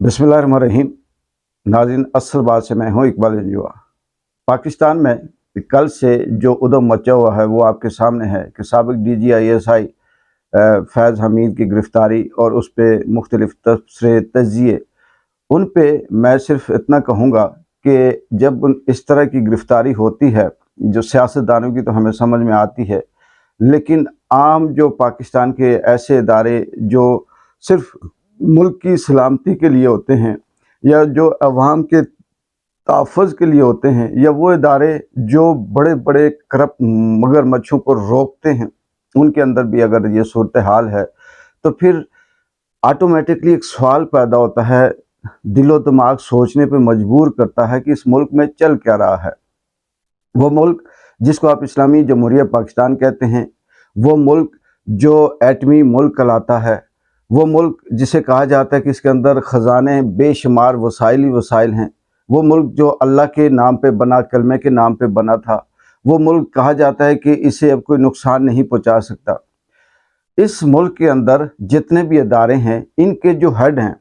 बिस्मिल्लाहिर्रहमानिर्रहीम। नाज़रीन, असल बात से मैं हूँ इकबाल जंजुआ। पाकिस्तान में कल से जो उधम मचा हुआ है वो आपके सामने है कि साबिक DGI फैज़ हमीद की गिरफ़्तारी और उस पर मुख्तलिफ़ तबसरे तज्ज़िये। उन पे मैं सिर्फ़ इतना कहूँगा कि जब इस तरह की गिरफ़्तारी होती है जो सियासतदानों की तो हमें समझ में आती है, लेकिन आम जो पाकिस्तान के ऐसे इदारे जो सिर्फ़ मुल्क की सलामती के लिए होते हैं या जो अवाम के तहफ़्फ़ुज़ के लिए होते हैं, या वो इदारे जो बड़े बड़े करप्ट मगरमच्छों को रोकते हैं, उनके अंदर भी अगर ये सूरत हाल है तो फिर ऑटोमेटिकली एक सवाल पैदा होता है, दिलो दिमाग सोचने पे मजबूर करता है कि इस मुल्क में चल क्या रहा है। वो मुल्क जिसको आप इस्लामी जमहूरिया पाकिस्तान कहते हैं, वो मुल्क जो एटमी मुल्क कहलाता है, वो मुल्क जिसे कहा जाता है कि इसके अंदर ख़जाने बेशुमार वसाइल ही वसाइल हैं, वो मुल्क जो अल्लाह के नाम पे बना, कलमे के नाम पे बना था, वो मुल्क कहा जाता है कि इसे अब कोई नुकसान नहीं पहुंचा सकता। इस मुल्क के अंदर जितने भी इदारे हैं, इनके जो हेड हैं,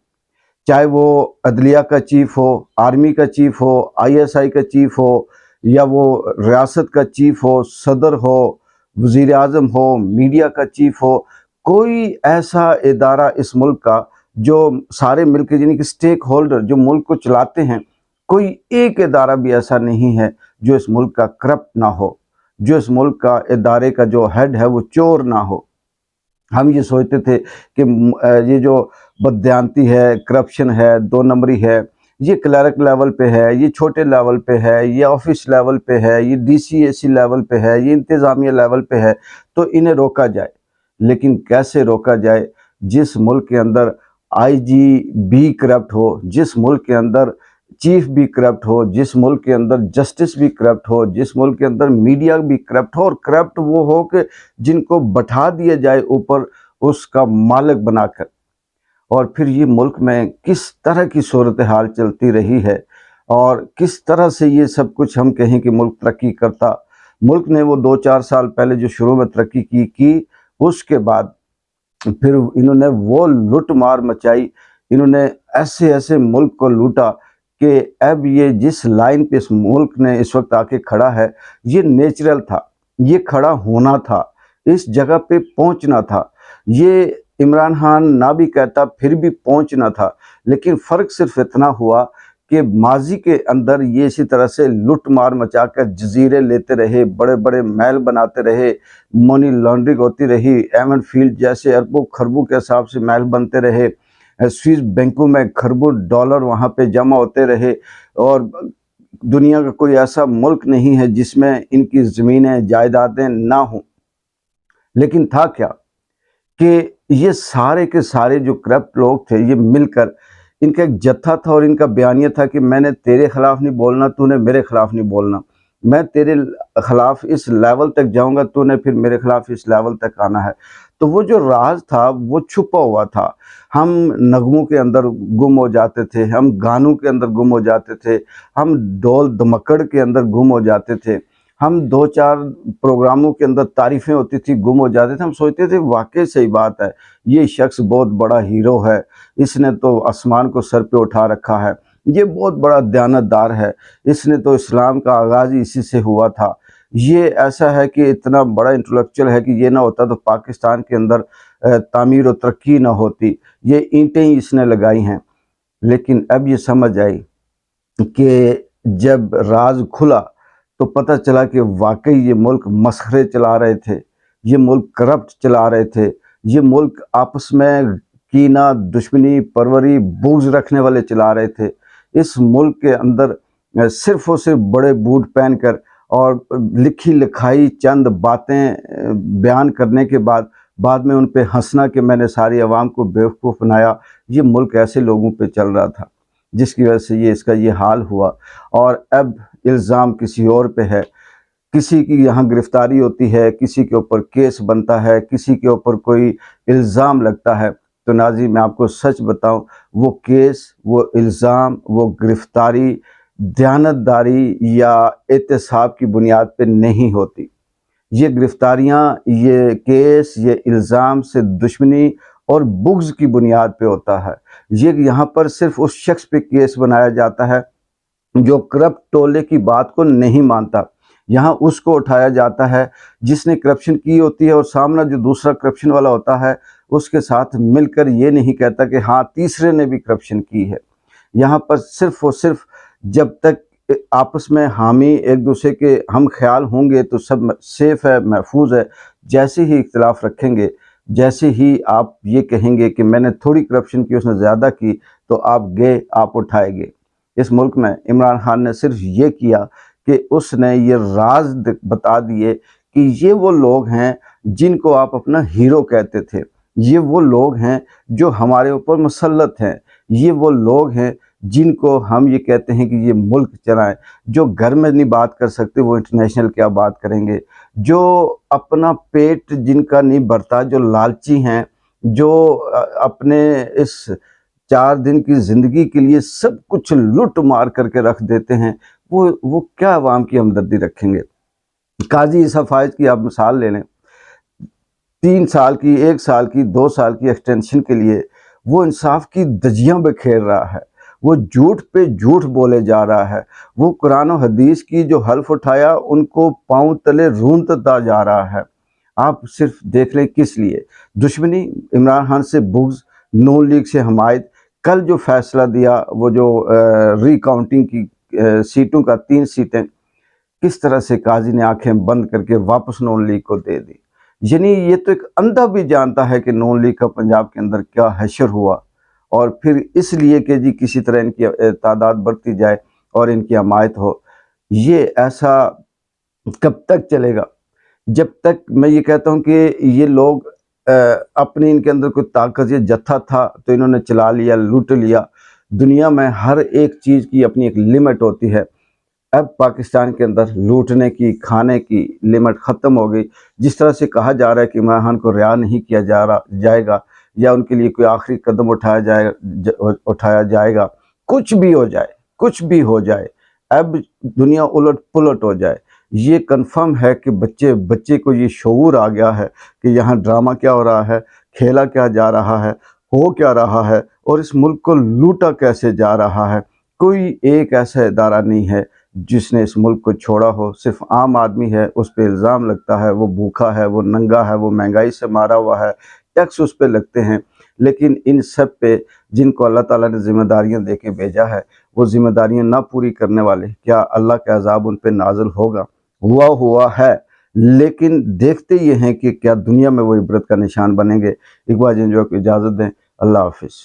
चाहे वो अदलिया का चीफ़ हो, आर्मी का चीफ़ हो, ISI का चीफ़ हो, या वो रियासत का चीफ़ हो, सदर हो, वज़ीर आज़म हो, मीडिया का चीफ़ हो, कोई ऐसा इदारा इस मुल्क का जो सारे मिल के यानी कि स्टेक होल्डर जो मुल्क को चलाते हैं, कोई एक इदारा भी ऐसा नहीं है जो इस मुल्क का करप्ट ना हो, जो इस मुल्क का इदारे का जो हेड है वो चोर ना हो। हम ये सोचते थे कि ये जो बददियानती है, करप्शन है, दो नंबरी है, ये क्लर्क लेवल पे है, ये छोटे लेवल पे है, ये ऑफिस लेवल पे है, ये DCAC लेवल पे है, ये इंतज़ामिया लेवल पे है, तो इन्हें रोका जाए। लेकिन कैसे रोका जाए जिस मुल्क के अंदर IG भी करप्ट हो, जिस मुल्क के अंदर चीफ भी करप्ट हो, जिस मुल्क के अंदर जस्टिस भी करप्ट हो, जिस मुल्क के अंदर मीडिया भी करप्ट हो, और करप्ट वो हो कि जिनको बैठा दिया जाए ऊपर उसका मालिक बनाकर। और फिर ये मुल्क में किस तरह की सूरत हाल चलती रही है और किस तरह से ये सब कुछ हम कहें कि मुल्क तरक्की करता। मुल्क ने वो 2-4 साल पहले जो शुरू में तरक्की की, उसके बाद फिर इन्होंने वो लूट मार मचाई, इन्होंने ऐसे ऐसे मुल्क को लूटा कि अब ये जिस लाइन पे इस मुल्क ने इस वक्त आके खड़ा है, ये नेचुरल था, ये खड़ा होना था, इस जगह पे पहुंचना था। ये इमरान खान ना भी कहता फिर भी पहुंचना था, लेकिन फ़र्क सिर्फ इतना हुआ कि माजी के अंदर ये इसी तरह से लूट मार मचा कर जजीरे लेते रहे, बड़े बड़े महल बनाते रहे, मनी लॉन्ड्रिंग होती रही, एवन फील्ड जैसे अरबों खरबों के हिसाब से महल बनते रहे, स्विस बैंकों में खरबों डॉलर वहाँ पे जमा होते रहे, और दुनिया का कोई ऐसा मुल्क नहीं है जिसमें इनकी ज़मीनें जायदादें ना हों। लेकिन था क्या कि ये सारे के सारे जो करप्ट लोग थे, ये मिलकर इनका एक जत्था था और इनका बयानिया था कि मैंने तेरे ख़िलाफ़ नहीं बोलना, तूने मेरे ख़िलाफ़ नहीं बोलना, मैं तेरे ख़िलाफ़ इस लेवल तक जाऊंगा, तूने फिर मेरे ख़िलाफ़ इस लेवल तक आना है। तो वो जो राज था वो छुपा हुआ था। हम नगमों के अंदर गुम हो जाते थे, हम गानों के अंदर गुम हो जाते थे, हम डोल धमक्कड़ के अंदर गुम हो जाते थे, हम 2-4 प्रोग्रामों के अंदर तारीफ़ें होती थी, गुम हो जाते थे। हम सोचते थे वाकई सही बात है, ये शख्स बहुत बड़ा हीरो है, इसने तो आसमान को सर पे उठा रखा है, ये बहुत बड़ा दयानतदार है, इसने तो इस्लाम का आगाज़ ही इसी से हुआ था, ये ऐसा है कि इतना बड़ा इंटेलेक्चुअल है कि ये ना होता तो पाकिस्तान के अंदर तामीर और तरक्की ना होती, ये ईंटें ही इसने लगाई हैं। लेकिन अब ये समझ आई कि जब राज खुला तो पता चला कि वाकई ये मुल्क मसखरे चला रहे थे, ये मुल्क करप्ट चला रहे थे, ये मुल्क आपस में कीना, दुश्मनी, परवरी, बुग़्ज़ रखने वाले चला रहे थे। इस मुल्क के अंदर सिर्फ़ और सिर्फ बड़े बूट पहनकर और लिखी लिखाई चंद बातें बयान करने के बाद में उन पे हंसना कि मैंने सारी आवाम को बेवकूफ़ बनाया, ये मुल्क ऐसे लोगों पे चल रहा था जिसकी वजह से इसका ये हाल हुआ। और अब इल्ज़ाम किसी और पे है, किसी की यहाँ गिरफ़्तारी होती है, किसी के ऊपर केस बनता है, किसी के ऊपर कोई इल्ज़ाम लगता है, तो नाज़रीन मैं आपको सच बताऊं, वो केस, वो इल्ज़ाम, वो गिरफ़्तारी दयानतदारी या एहतसाब की बुनियाद पे नहीं होती। ये गिरफ़्तारियाँ, ये केस, ये इल्ज़ाम से दुश्मनी और बुग़्ज़ की बुनियाद पे होता है। یہ یہاں پر صرف اس شخص پہ کیس بنایا جاتا ہے جو کرپٹ ٹولے کی بات کو نہیں مانتا، یہاں اس کو اٹھایا جاتا ہے جس نے کرپشن کی ہوتی ہے، اور سامنا جو دوسرا کرپشن والا ہوتا ہے اس کے ساتھ مل کر یہ نہیں کہتا کہ ہاں تیسرے نے بھی کرپشن کی ہے۔ یہاں پر صرف اور صرف جب تک آپس میں حامی ایک دوسرے کے ہم خیال ہوں گے تو سب سیف ہے، محفوظ ہے۔ جیسے ہی اختلاف رکھیں گے، جیسے ہی آپ یہ کہیں گے کہ میں نے تھوڑی کرپشن کی، اس نے زیادہ کی، تو آپ گئے، آپ اٹھائے گے۔ اس ملک میں عمران خان نے صرف یہ کیا کہ اس نے یہ راز بتا دیے کہ یہ وہ لوگ ہیں جن کو آپ اپنا ہیرو کہتے تھے، یہ وہ لوگ ہیں جو ہمارے اوپر مسلط ہیں، یہ وہ لوگ ہیں جن کو ہم یہ کہتے ہیں کہ یہ ملک چلائیں، جو گھر میں نہیں بات کر سکتے وہ انٹرنیشنل کیا بات کریں گے، جو اپنا پیٹ جن کا نہیں بھرتا، جو لالچی ہیں، جو اپنے اس 4 دن کی زندگی کے لیے سب کچھ لٹ مار کر کے رکھ دیتے ہیں، وہ کیا عوام کی ہمدردی رکھیں گے۔ قاضی عیسیٰ فائز کی آپ مثال لے لیں، 3 سال کی، 1 سال کی، 2 سال کی ایکسٹینشن کے لیے وہ انصاف کی دجیاں بکھیر رہا ہے، وہ جھوٹ پہ جھوٹ بولے جا رہا ہے، وہ قرآن و حدیث کی جو حلف اٹھایا ان کو پاؤں تلے رونتتا جا رہا ہے۔ آپ صرف دیکھ لیں کس لیے دشمنی، عمران خان سے بغض، نون لیگ سے حمایت۔ کل جو فیصلہ دیا وہ جو ری کاؤنٹنگ کی سیٹوں کا 3 سیٹیں، کس طرح سے قاضی نے آنکھیں بند کر کے واپس نون لیگ کو دے دی۔ یعنی یہ تو ایک اندھا بھی جانتا ہے کہ نون لیگ کا پنجاب کے اندر کیا حشر ہوا، اور پھر اس لیے کہ جی کسی طرح ان کی تعداد بڑھتی جائے اور ان کی حمایت ہو۔ یہ ایسا کب تک چلے گا؟ جب تک میں یہ کہتا ہوں کہ یہ لوگ اپنی ان کے اندر کوئی طاقت، یہ جتھا تھا تو انہوں نے چلا لیا، لوٹ لیا۔ دنیا میں ہر ایک چیز کی اپنی ایک لمٹ ہوتی ہے، اب پاکستان کے اندر لوٹنے کی، کھانے کی لمٹ ختم ہو گئی۔ جس طرح سے کہا جا رہا ہے کہ عمران خان کو رہا نہیں کیا جائے گا، یا ان کے لیے کوئی آخری قدم اٹھایا جائے گا، کچھ بھی ہو جائے، کچھ بھی ہو جائے، اب دنیا الٹ پلٹ ہو جائے، یہ کنفرم ہے کہ بچے کو یہ شعور آ گیا ہے کہ یہاں ڈرامہ کیا ہو رہا ہے، کھیلا کیا جا رہا ہے، ہو کیا رہا ہے، اور اس ملک کو لوٹا کیسے جا رہا ہے۔ کوئی ایک ایسا ادارہ نہیں ہے جس نے اس ملک کو چھوڑا ہو، صرف عام آدمی ہے، اس پہ الزام لگتا ہے، وہ بھوکا ہے، وہ ننگا ہے، وہ مہنگائی سے مارا ہوا ہے، ٹیکس اس پہ لگتے ہیں۔ لیکن ان سب پہ جن کو اللہ تعالیٰ نے ذمہ داریاں دے کے بھیجا ہے، وہ ذمہ داریاں نہ پوری کرنے والے، کیا اللہ کا عذاب ان پہ نازل ہوگا؟ ہوا ہے، لیکن دیکھتے یہ ہیں کہ کیا دنیا میں وہ عبرت کا نشان بنیں گے۔ اقبال جنجوع کو اجازت دیں، اللہ حافظ۔